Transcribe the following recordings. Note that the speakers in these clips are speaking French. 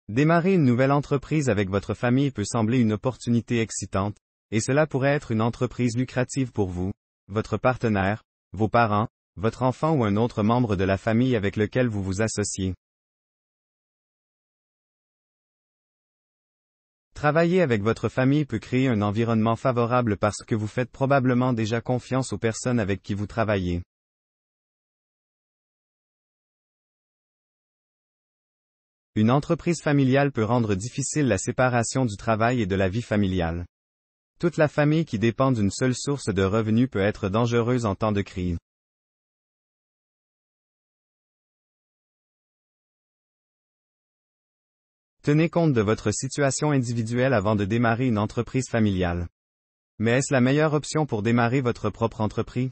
Démarrer une nouvelle entreprise avec votre famille peut sembler une opportunité excitante, et cela pourrait être une entreprise lucrative pour vous, votre partenaire, vos parents, votre enfant ou un autre membre de la famille avec lequel vous vous associez. Travailler avec votre famille peut créer un environnement favorable parce que vous faites probablement déjà confiance aux personnes avec qui vous travaillez. Une entreprise familiale peut rendre difficile la séparation du travail et de la vie familiale. Toute la famille qui dépend d'une seule source de revenus peut être dangereuse en temps de crise. Tenez compte de votre situation individuelle avant de démarrer une entreprise familiale. Mais est-ce la meilleure option pour démarrer votre propre entreprise?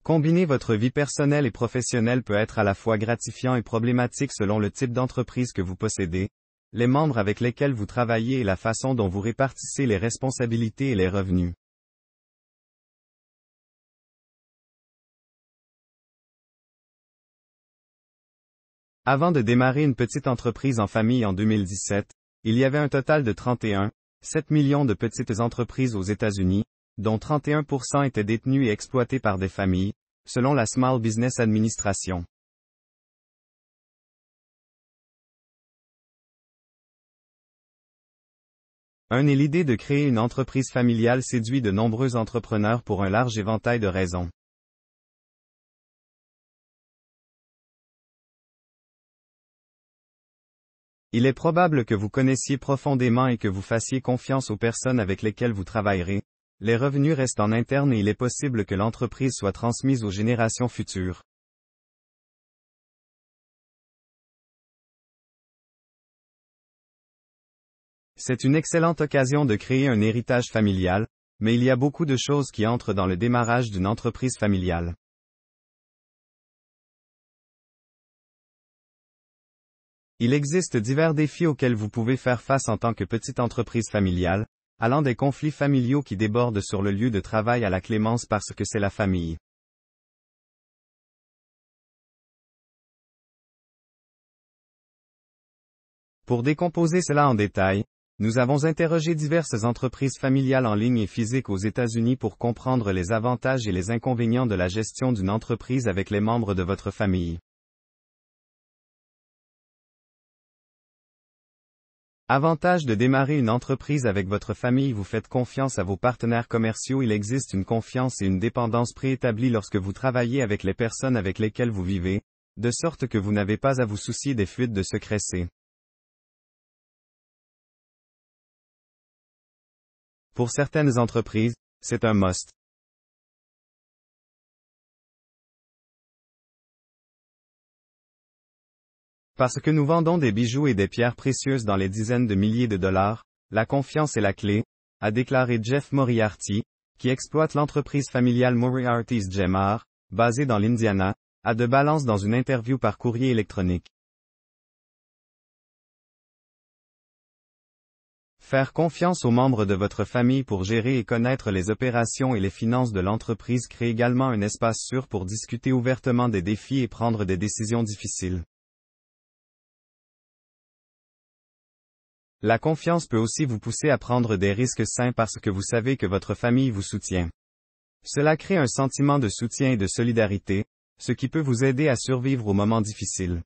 Combiner votre vie personnelle et professionnelle peut être à la fois gratifiant et problématique selon le type d'entreprise que vous possédez, les membres avec lesquels vous travaillez et la façon dont vous répartissez les responsabilités et les revenus. Avant de démarrer une petite entreprise en famille en 2017, il y avait un total de 31,7 millions de petites entreprises aux États-Unis, dont 31% étaient détenues et exploitées par des familles, selon la Small Business Administration. Et l'idée de créer une entreprise familiale séduit de nombreux entrepreneurs pour un large éventail de raisons. Il est probable que vous connaissiez profondément et que vous fassiez confiance aux personnes avec lesquelles vous travaillerez. Les revenus restent en interne et il est possible que l'entreprise soit transmise aux générations futures. C'est une excellente occasion de créer un héritage familial, mais il y a beaucoup de choses qui entrent dans le démarrage d'une entreprise familiale. Il existe divers défis auxquels vous pouvez faire face en tant que petite entreprise familiale, allant des conflits familiaux qui débordent sur le lieu de travail à la clémence parce que c'est la famille. Pour décomposer cela en détail, nous avons interrogé diverses entreprises familiales en ligne et physiques aux États-Unis pour comprendre les avantages et les inconvénients de la gestion d'une entreprise avec les membres de votre famille. Avantage de démarrer une entreprise avec votre famille. Vous faites confiance à vos partenaires commerciaux. Il existe une confiance et une dépendance préétablie lorsque vous travaillez avec les personnes avec lesquelles vous vivez, de sorte que vous n'avez pas à vous soucier des fuites de secrets. Pour certaines entreprises, c'est un must. Parce que nous vendons des bijoux et des pierres précieuses dans les dizaines de milliers de dollars, la confiance est la clé, a déclaré Jeff Moriarty, qui exploite l'entreprise familiale Moriarty's Gemart, basée dans l'Indiana, à De Balance dans une interview par courrier électronique. Faire confiance aux membres de votre famille pour gérer et connaître les opérations et les finances de l'entreprise crée également un espace sûr pour discuter ouvertement des défis et prendre des décisions difficiles. La confiance peut aussi vous pousser à prendre des risques sains parce que vous savez que votre famille vous soutient. Cela crée un sentiment de soutien et de solidarité, ce qui peut vous aider à survivre aux moments difficiles.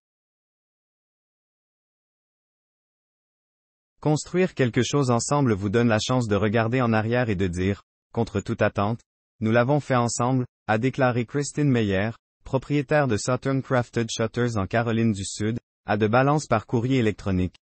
Construire quelque chose ensemble vous donne la chance de regarder en arrière et de dire, contre toute attente, nous l'avons fait ensemble, a déclaré Christine Meyer, propriétaire de Southern Crafted Shutters en Caroline du Sud, à De Balance par courrier électronique.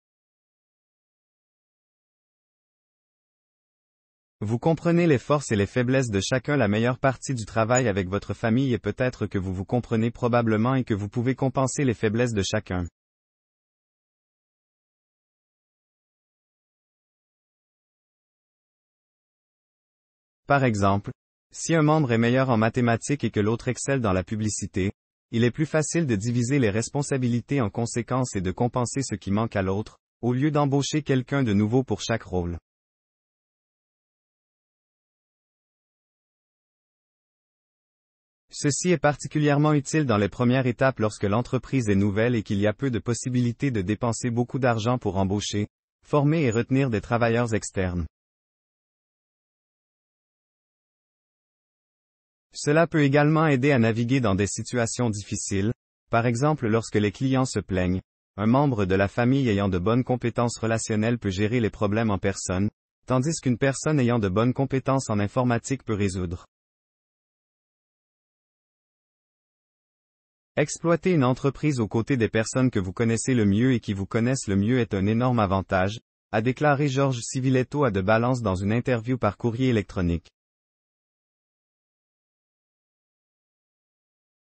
Vous comprenez les forces et les faiblesses de chacun. La meilleure partie du travail avec votre famille est peut-être que vous vous comprenez probablement et que vous pouvez compenser les faiblesses de chacun. Par exemple, si un membre est meilleur en mathématiques et que l'autre excelle dans la publicité, il est plus facile de diviser les responsabilités en conséquence et de compenser ce qui manque à l'autre, au lieu d'embaucher quelqu'un de nouveau pour chaque rôle. Ceci est particulièrement utile dans les premières étapes lorsque l'entreprise est nouvelle et qu'il y a peu de possibilités de dépenser beaucoup d'argent pour embaucher, former et retenir des travailleurs externes. Cela peut également aider à naviguer dans des situations difficiles, par exemple lorsque les clients se plaignent. Un membre de la famille ayant de bonnes compétences relationnelles peut gérer les problèmes en personne, tandis qu'une personne ayant de bonnes compétences en informatique peut résoudre. Exploiter une entreprise aux côtés des personnes que vous connaissez le mieux et qui vous connaissent le mieux est un énorme avantage, a déclaré George Civiletto à The Balance dans une interview par courrier électronique.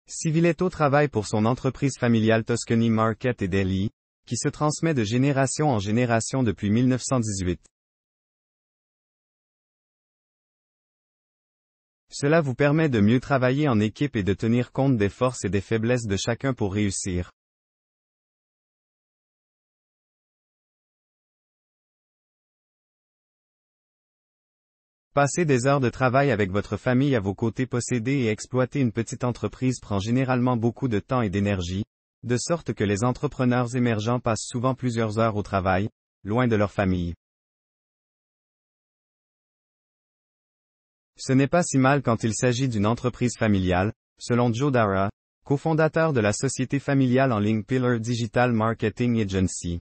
Civiletto travaille pour son entreprise familiale Tuscany Market & Deli, qui se transmet de génération en génération depuis 1918. Cela vous permet de mieux travailler en équipe et de tenir compte des forces et des faiblesses de chacun pour réussir. Passer des heures de travail avec votre famille à vos côtés, posséder et exploiter une petite entreprise prend généralement beaucoup de temps et d'énergie, de sorte que les entrepreneurs émergents passent souvent plusieurs heures au travail, loin de leur famille. Ce n'est pas si mal quand il s'agit d'une entreprise familiale, selon Joe Dara, cofondateur de la société familiale en ligne Pillar Digital Marketing Agency.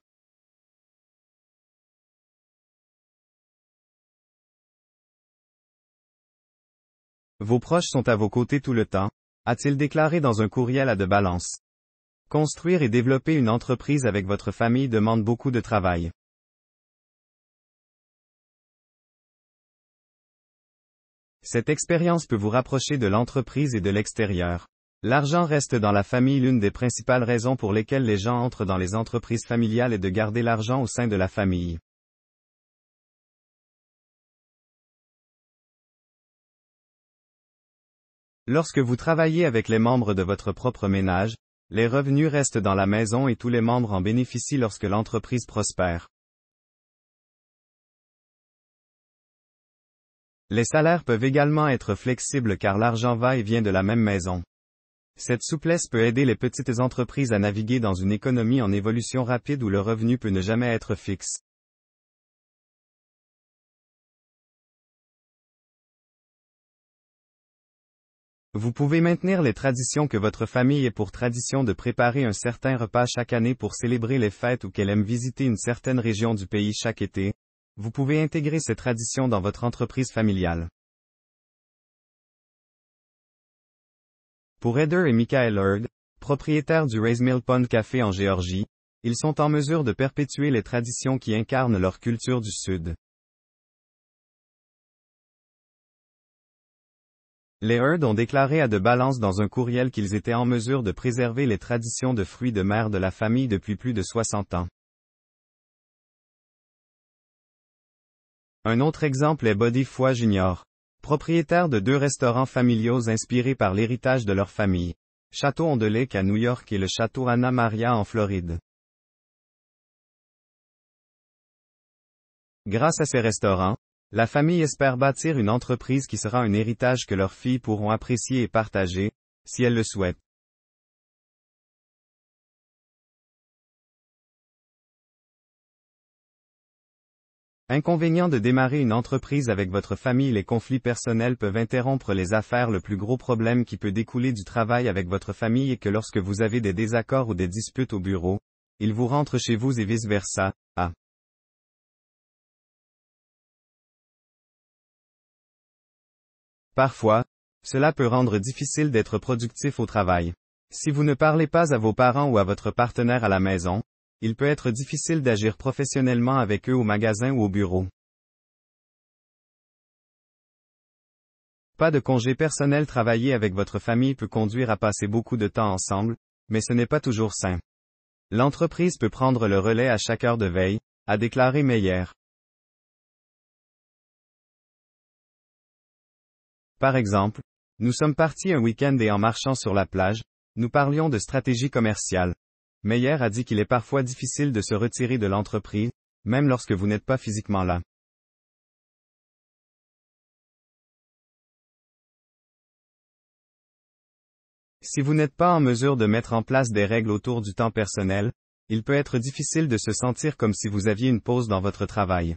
Vos proches sont à vos côtés tout le temps, a-t-il déclaré dans un courriel à The Balance. Construire et développer une entreprise avec votre famille demande beaucoup de travail. Cette expérience peut vous rapprocher de l'entreprise et de l'extérieur. L'argent reste dans la famille. L'une des principales raisons pour lesquelles les gens entrent dans les entreprises familiales est de garder l'argent au sein de la famille. Lorsque vous travaillez avec les membres de votre propre ménage, les revenus restent dans la maison et tous les membres en bénéficient lorsque l'entreprise prospère. Les salaires peuvent également être flexibles car l'argent va et vient de la même maison. Cette souplesse peut aider les petites entreprises à naviguer dans une économie en évolution rapide où le revenu peut ne jamais être fixe. Vous pouvez maintenir les traditions que votre famille ait pour tradition de préparer un certain repas chaque année pour célébrer les fêtes ou qu'elle aime visiter une certaine région du pays chaque été. Vous pouvez intégrer ces traditions dans votre entreprise familiale. Pour Heather et Michael Hurd, propriétaires du Rice Mill Pond Café en Géorgie, ils sont en mesure de perpétuer les traditions qui incarnent leur culture du Sud. Les Hurd ont déclaré à The Balance dans un courriel qu'ils étaient en mesure de préserver les traditions de fruits de mer de la famille depuis plus de 60 ans. Un autre exemple est Buddy Foy Jr., propriétaire de 2 restaurants familiaux inspirés par l'héritage de leur famille, Château on the Lake à New York et le Château Anna Maria en Floride. Grâce à ces restaurants, la famille espère bâtir une entreprise qui sera un héritage que leurs filles pourront apprécier et partager, si elles le souhaitent. Inconvénient de démarrer une entreprise avec votre famille. Les conflits personnels peuvent interrompre les affaires. Le plus gros problème qui peut découler du travail avec votre famille est que lorsque vous avez des désaccords ou des disputes au bureau, ils vous rentrent chez vous et vice-versa. Parfois, cela peut rendre difficile d'être productif au travail. Si vous ne parlez pas à vos parents ou à votre partenaire à la maison, il peut être difficile d'agir professionnellement avec eux au magasin ou au bureau. Pas de congé personnel. Travailler avec votre famille peut conduire à passer beaucoup de temps ensemble, mais ce n'est pas toujours sain. L'entreprise peut prendre le relais à chaque heure de veille, a déclaré Meyer. Par exemple, nous sommes partis un week-end et en marchant sur la plage, nous parlions de stratégie commerciale. Meyer a dit qu'il est parfois difficile de se retirer de l'entreprise, même lorsque vous n'êtes pas physiquement là. Si vous n'êtes pas en mesure de mettre en place des règles autour du temps personnel, il peut être difficile de se sentir comme si vous aviez une pause dans votre travail.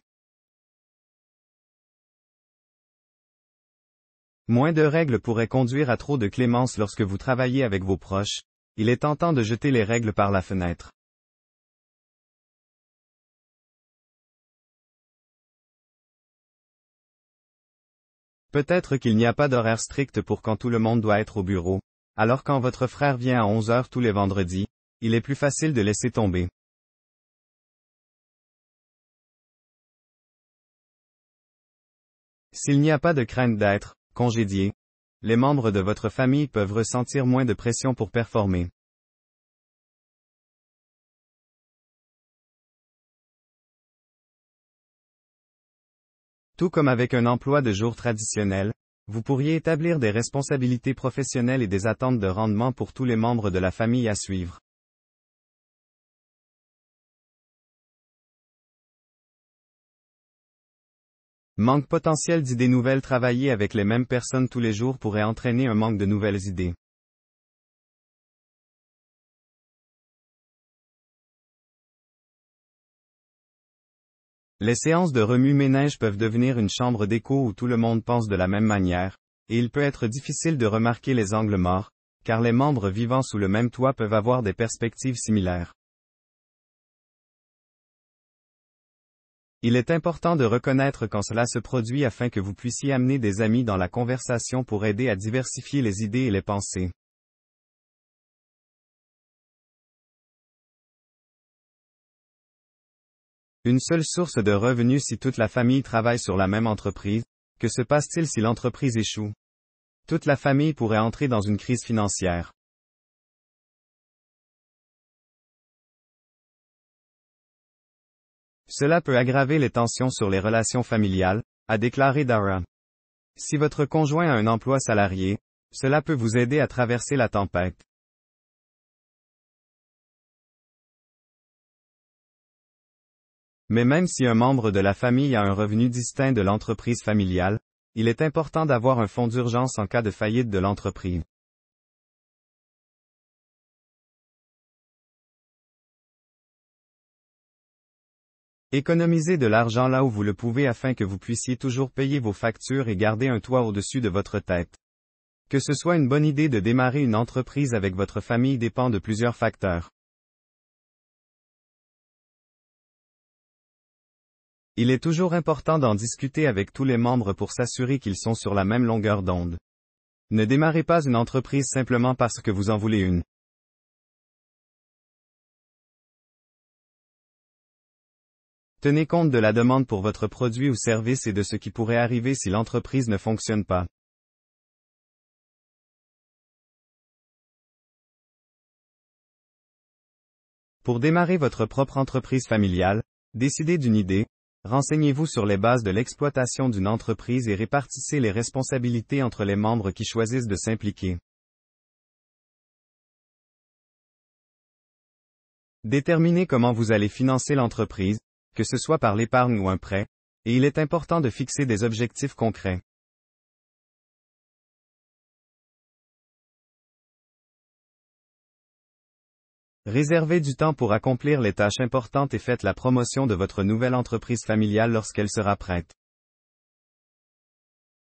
Moins de règles pourrait conduire à trop de clémence lorsque vous travaillez avec vos proches. Il est tentant de jeter les règles par la fenêtre. Peut-être qu'il n'y a pas d'horaire strict pour quand tout le monde doit être au bureau. Alors quand votre frère vient à 11 heures tous les vendredis, il est plus facile de laisser tomber. S'il n'y a pas de crainte d'être congédié, les membres de votre famille peuvent ressentir moins de pression pour performer. Tout comme avec un emploi de jour traditionnel, vous pourriez établir des responsabilités professionnelles et des attentes de rendement pour tous les membres de la famille à suivre. Manque potentiel d'idées nouvelles. Travailler avec les mêmes personnes tous les jours pourrait entraîner un manque de nouvelles idées. Les séances de remue-ménage peuvent devenir une chambre d'écho où tout le monde pense de la même manière, et il peut être difficile de remarquer les angles morts, car les membres vivant sous le même toit peuvent avoir des perspectives similaires. Il est important de reconnaître quand cela se produit afin que vous puissiez amener des amis dans la conversation pour aider à diversifier les idées et les pensées. Une seule source de revenus si toute la famille travaille sur la même entreprise, que se passe-t-il si l'entreprise échoue? Toute la famille pourrait entrer dans une crise financière. Cela peut aggraver les tensions sur les relations familiales, a déclaré Dara. Si votre conjoint a un emploi salarié, cela peut vous aider à traverser la tempête. Mais même si un membre de la famille a un revenu distinct de l'entreprise familiale, il est important d'avoir un fonds d'urgence en cas de faillite de l'entreprise. Économisez de l'argent là où vous le pouvez afin que vous puissiez toujours payer vos factures et garder un toit au-dessus de votre tête. Que ce soit une bonne idée de démarrer une entreprise avec votre famille dépend de plusieurs facteurs. Il est toujours important d'en discuter avec tous les membres pour s'assurer qu'ils sont sur la même longueur d'onde. Ne démarrez pas une entreprise simplement parce que vous en voulez une. Tenez compte de la demande pour votre produit ou service et de ce qui pourrait arriver si l'entreprise ne fonctionne pas. Pour démarrer votre propre entreprise familiale, décidez d'une idée, renseignez-vous sur les bases de l'exploitation d'une entreprise et répartissez les responsabilités entre les membres qui choisissent de s'impliquer. Déterminez comment vous allez financer l'entreprise, que ce soit par l'épargne ou un prêt, et il est important de fixer des objectifs concrets. Réservez du temps pour accomplir les tâches importantes et faites la promotion de votre nouvelle entreprise familiale lorsqu'elle sera prête.